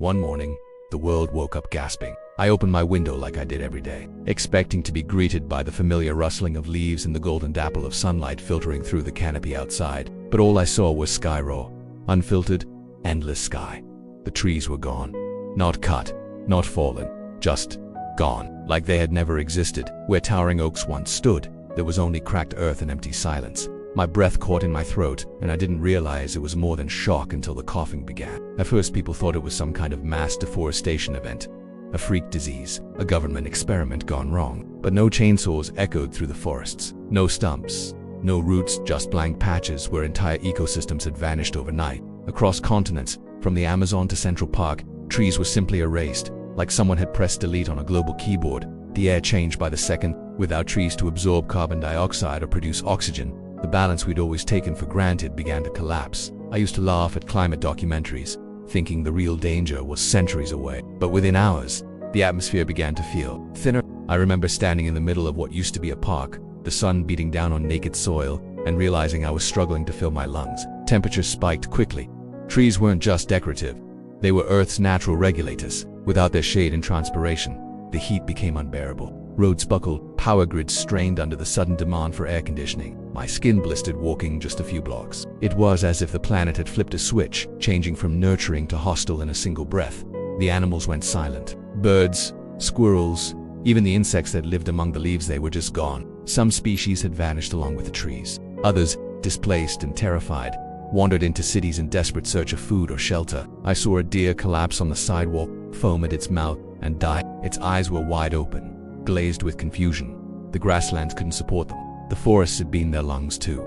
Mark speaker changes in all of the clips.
Speaker 1: One morning, the world woke up gasping. I opened my window like I did every day, expecting to be greeted by the familiar rustling of leaves and the golden dapple of sunlight filtering through the canopy outside. But all I saw was sky raw, unfiltered, endless sky. The trees were gone. Not cut, not fallen, just gone, like they had never existed. Where towering oaks once stood, there was only cracked earth and empty silence. My breath caught in my throat, and I didn't realize it was more than shock until the coughing began. At first, people thought it was some kind of mass deforestation event, a freak disease, a government experiment gone wrong. But no chainsaws echoed through the forests, no stumps, no roots, just blank patches where entire ecosystems had vanished overnight. Across continents, from the Amazon to Central Park, trees were simply erased, like someone had pressed delete on a global keyboard. The air changed by the second. Without trees to absorb carbon dioxide or produce oxygen, the balance we'd always taken for granted began to collapse. I used to laugh at climate documentaries, thinking the real danger was centuries away. But within hours, the atmosphere began to feel thinner. I remember standing in the middle of what used to be a park, the sun beating down on naked soil, and realizing I was struggling to fill my lungs. Temperatures spiked quickly. Trees weren't just decorative. They were Earth's natural regulators. Without their shade and transpiration, the heat became unbearable. Roads buckled, power grids strained under the sudden demand for air conditioning. My skin blistered walking just a few blocks. It was as if the planet had flipped a switch, changing from nurturing to hostile in a single breath. The animals went silent. Birds, squirrels, even the insects that lived among the leaves, they were just gone. Some species had vanished along with the trees. Others, displaced and terrified, wandered into cities in desperate search of food or shelter. I saw a deer collapse on the sidewalk, foam at its mouth, and die. Its eyes were wide open, glazed with confusion. The grasslands couldn't support them. The forests had been their lungs too.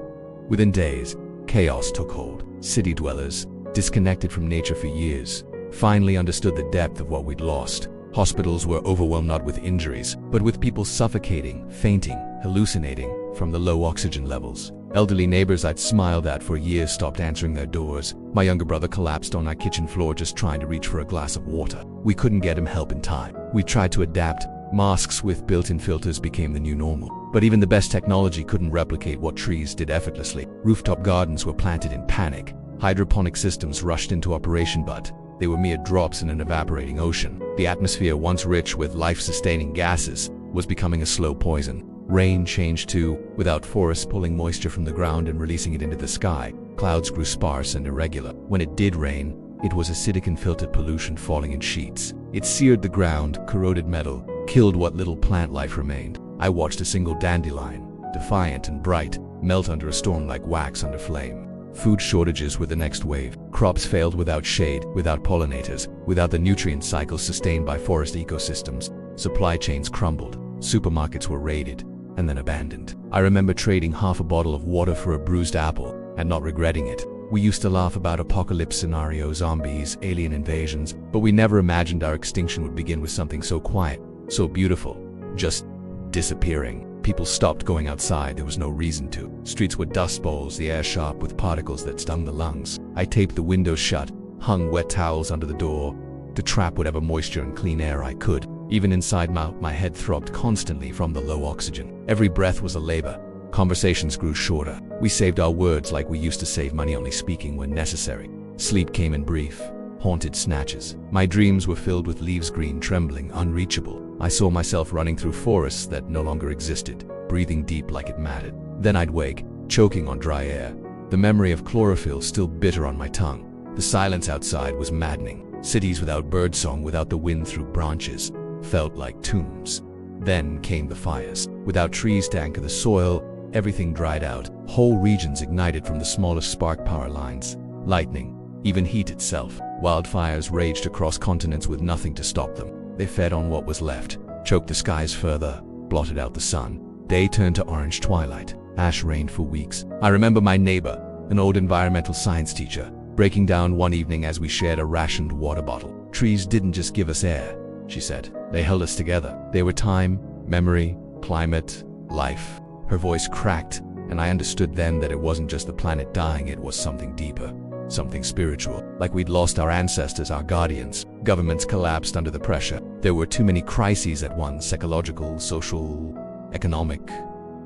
Speaker 1: Within days, chaos took hold. City dwellers, disconnected from nature for years, finally understood the depth of what we'd lost. Hospitals were overwhelmed not with injuries, but with people suffocating, fainting, hallucinating from the low oxygen levels. Elderly neighbors I'd smiled at for years stopped answering their doors. My younger brother collapsed on our kitchen floor just trying to reach for a glass of water. We couldn't get him help in time. We tried to adapt. Masks with built-in filters became the new normal. But even the best technology couldn't replicate what trees did effortlessly. Rooftop gardens were planted in panic. Hydroponic systems rushed into operation, but they were mere drops in an evaporating ocean. The atmosphere, once rich with life-sustaining gases, was becoming a slow poison. Rain changed too. Without forests pulling moisture from the ground and releasing it into the sky, clouds grew sparse and irregular. When it did rain, it was acidic and filtered pollution falling in sheets. It seared the ground, corroded metal, killed what little plant life remained. I watched a single dandelion, defiant and bright, melt under a storm like wax under flame. Food shortages were the next wave. Crops failed without shade, without pollinators, without the nutrient cycles sustained by forest ecosystems. Supply chains crumbled. Supermarkets were raided and then abandoned. I remember trading half a bottle of water for a bruised apple and not regretting it. We used to laugh about apocalypse scenarios, zombies, alien invasions, but we never imagined our extinction would begin with something so quiet, so beautiful, just disappearing. People stopped going outside. There was no reason to. Streets were dust bowls, the air sharp with particles that stung the lungs. I taped the windows shut, hung wet towels under the door to trap whatever moisture and clean air I could. Even inside my head throbbed constantly from the low oxygen. Every breath was a labor. Conversations grew shorter. We saved our words like we used to save money, only speaking when necessary. Sleep came in brief, haunted snatches. My dreams were filled with leaves green, trembling, unreachable. I saw myself running through forests that no longer existed, breathing deep like it mattered. Then I'd wake, choking on dry air, the memory of chlorophyll still bitter on my tongue. The silence outside was maddening. Cities without birdsong, without the wind through branches, felt like tombs. Then came the fires. Without trees to anchor the soil, everything dried out. Whole regions ignited from the smallest spark power lines. Lightning, even heat itself. Wildfires raged across continents with nothing to stop them. They fed on what was left, choked the skies further, blotted out the sun. Day turned to orange twilight. Ash rained for weeks. I remember my neighbor, an old environmental science teacher, breaking down one evening as we shared a rationed water bottle. Trees didn't just give us air, she said. They held us together. They were time, memory, climate, life. Her voice cracked, and I understood then that it wasn't just the planet dying, it was something deeper, something spiritual. Like we'd lost our ancestors, our guardians. Governments collapsed under the pressure. There were too many crises at once: ecological, social, economic.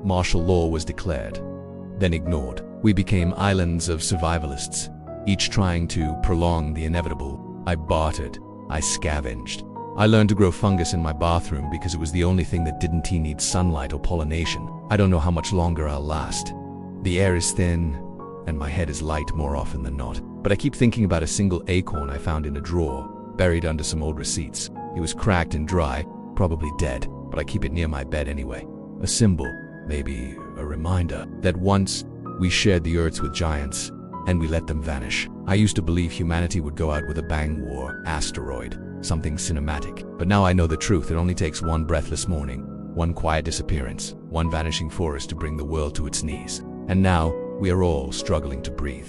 Speaker 1: Martial law was declared, then ignored. We became islands of survivalists, each trying to prolong the inevitable. I bartered, I scavenged. I learned to grow fungus in my bathroom because it was the only thing that didn't need sunlight or pollination. I don't know how much longer I'll last. The air is thin, and my head is light more often than not. But I keep thinking about a single acorn I found in a drawer, buried under some old receipts. It was cracked and dry, probably dead, but I keep it near my bed anyway. A symbol, maybe a reminder, that once we shared the earth with giants, and we let them vanish. I used to believe humanity would go out with a bang war, asteroid, something cinematic. But now I know the truth. It only takes one breathless morning, one quiet disappearance, one vanishing forest to bring the world to its knees. And now, we are all struggling to breathe.